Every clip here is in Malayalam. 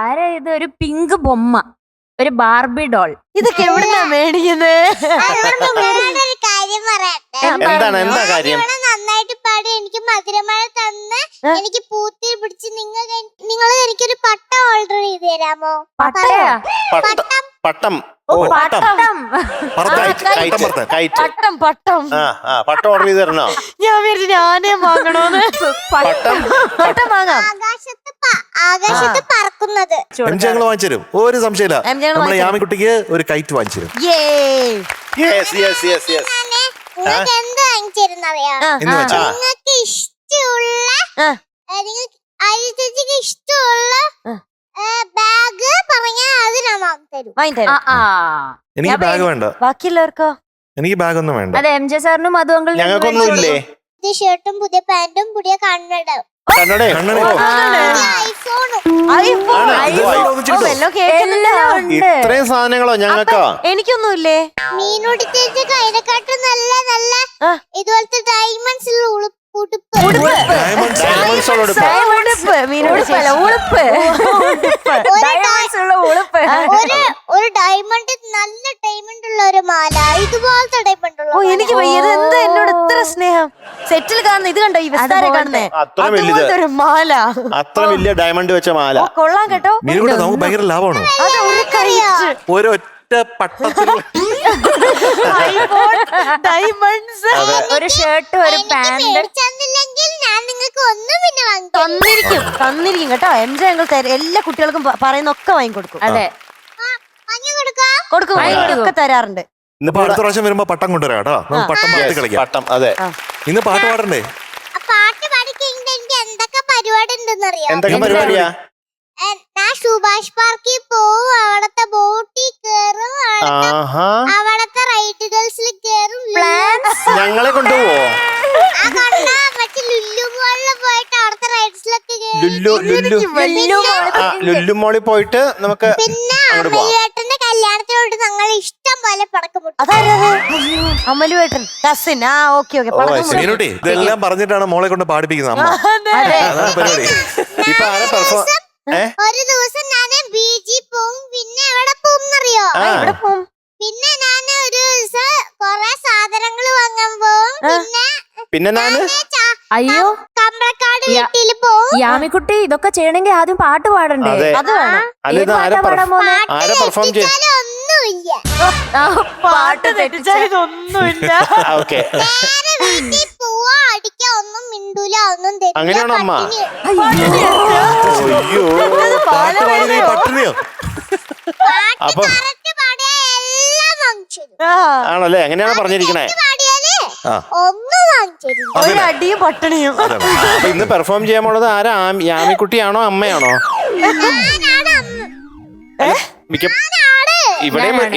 ആരാ ഇത്? ഒരു പിങ്ക് ബൊമ്മ, ഒരു ബാർബി ഡോൾ. ഇതൊക്കെ എവിടുന്നാ മേടിക്കുന്നത്? കാര്യം പറയട്ടെ. എന്താ കാര്യം? നന്നായിട്ട് പാടി എനിക്ക് മധുരമഴ തന്ന് എനിക്ക് പൂത്തി പിടിച്ച് നിങ്ങൾ എനിക്കൊരു പട്ടം ഓർഡർ ചെയ്ത് തരാമോ? പട്ടയാ? പട്ടം. പട്ടം പട്ടം ഓർഡർ ചെയ്ത് തരണോ? ഞാൻ വിചാരിച്ചു ഞാനേ വാങ്ങണോന്ന്. പട്ടം വാങ്ങാം. ആകാശത്ത് പറക്കുന്നത് ഞങ്ങൾ വാങ്ങിച്ചു തരും, ഒരു സംശയമില്ല. നമ്മുടെ യാമിക്കുട്ടിക്ക് ഒരു കൈറ്റ് വാങ്ങിച്ചു തരും. നിങ്ങൾക്ക് എന്ത് വാങ്ങിച്ചു തരുന്നറിയാം? നിങ്ങൾക്ക് ഇഷ്ടമുള്ള അരിചേച്ചിക്ക് ഇഷ്ടമുള്ള ബാഗ് പറഞ്ഞാൽ അത് ഞാൻ വാങ്ങിത്തരും. എനിക്ക് ബാഗ് വേണ്ട. ബാക്കിയുള്ളവർക്കോ? എനിക്ക് ബാഗ് ഒന്നും വേണ്ട. അതെ, എം ജെ സാറിനും മധുവങ്കൾ ഞങ്ങൾക്കൊന്നും ഇല്ലേ? പുതിയ ഷർട്ടും പുതിയ പാന്റും പുതിയ കണ്ണട ഇത്രയും സാധനങ്ങളോ ഞങ്ങൾക്കോ? എനിക്കൊന്നുമില്ലേ? മീനോട് ചേച്ചി കൈനെക്കാട്ടും നല്ല നല്ല ഇതുപോലത്തെ ഡയമണ്ട്സ് ഉള്ള ഒരു ഡയമണ്ട്, നല്ല ഡയമണ്ട് ഉള്ള ഒരു മാല, ഇതുപോലത്തെ ഡയമണ്ട് ഉള്ള. എനിക്ക് എന്താ എന്നോട് ഇത്ര സ്നേഹം? സെറ്റിൽ കാണുന്ന ഇത് കണ്ടോ, ഈ വിസ്താരം കാണുന്നേ, ഒരു മാല, അത്ര വലിയ ഡയമണ്ട് വെച്ച മാല. കൊള്ളാം കേട്ടോ. നമുക്ക് ഭയങ്കര ലാഭമാണ്. ഒരൊറ്റ പട്ടത്തിൽ ഡയമണ്ട്സ്, ഒരു ഷർട്ട്, ഒരു പാന്റ് ഞാൻ നിങ്ങൾക്ക് ഒന്നും പിന്നെ തന്നിരിക്കും കേട്ടോ. എം ജെ ഞങ്ങൾ എല്ലാ കുട്ടികൾക്കും പറയുന്നൊക്കെ വാങ്ങിക്കൊടുക്കും. അതെ, കൊടുക്കും, ഒക്കെ തരാറുണ്ട്. ഇന്നിപ്പോ അടുത്ത പ്രാവശ്യം വരുമ്പോ പട്ടം കൊണ്ടുവരാം കേട്ടോ. പട്ടം പാട്ട് കളിക്കാം. പട്ടം, അതെ. ഇന്ന് പാട്ട് പാടണ്ടേ? പാട്ട് പാടിക്കഴിഞ്ഞിട്ട് എനിക്ക് എന്തൊക്കെ പരിപാടി ഉണ്ടെന്നറിയാം. എന്തൊക്കെ പരിപാടിയാ? ഞാൻ സുഭാഷ് പാർക്കിൽ പോവും, അവിടത്തെ ബോട്ടിൽ കേറും, അവിടത്തെ റൈഡ് ഗേൾസിൽ കേറും. ഞങ്ങളെ കൊണ്ടുപോവോ? മറ്റേ ലുല്ലു മോളിൽ പോയിട്ട് അവിടത്തെ റൈഡ്സിലൊക്കെ ലുല്ലു മോളിൽ പോയിട്ട് നമുക്ക് പിന്നെ അമ്മലേട്ടന്റെ കല്യാണത്തിനോട്ട് ഞങ്ങൾ ഇഷ്ടം പോലെ പടക്കം പൊട്ടും. അമലുവേട്ടൻ കസിൻ. ഇതെല്ലാം പറഞ്ഞിട്ടാണ് മോളെ കൊണ്ട് പാടിപ്പിക്കുന്നത് അമ്മ. പരിപാടി ഇപ്പൊ ആരെ പെർഫോം? ഒരു ദിവസം ഞാൻ ബീച്ചിൽ പോവും. പിന്നെ എവിടെ പോവും എന്നറിയോ? പിന്നെ ഞാൻ ഒരു ദിവസം കൊറേ സാധനങ്ങൾ വാങ്ങാൻ പോവും. പിന്നെ ഞാന് അയ്യോ കമ്പളക്കാട് വീട്ടിൽ പോവും. യാമിക്കുട്ടി, ഇതൊക്കെ ചെയ്യണമെങ്കിൽ ആദ്യം പാട്ട് പാടണ്ടേ? അത് വേണം. ഒന്നുമില്ല, പാട്ട് തെറ്റിച്ചാലൊന്നുമില്ല. വീട്ടിൽ പോവാ, അടിക്കാ, ഒന്നും മിണ്ടൂല, ഒന്നും തരില്ല. അങ്ങനെയാണോ അമ്മ? പട്ടിണിയോ? അപ്പൊ ആണല്ലേ? എങ്ങനെയാണ് പറഞ്ഞിരിക്കണേ? ഒന്നും വാങ്ങിച്ചില്ല, ഒരു അടിയും പട്ടിണിയും. ഇന്ന് പെർഫോം ചെയ്യാൻ പോണത് ആരാ? യാമിക്കുട്ടിയാണോ അമ്മയാണോ?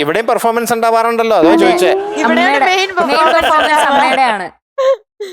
ഇവിടെയും പെർഫോമൻസ് ഉണ്ടാവാറുണ്ടല്ലോ, അതോ ചോദിച്ചേ. അമ്മയുടെയാണ്.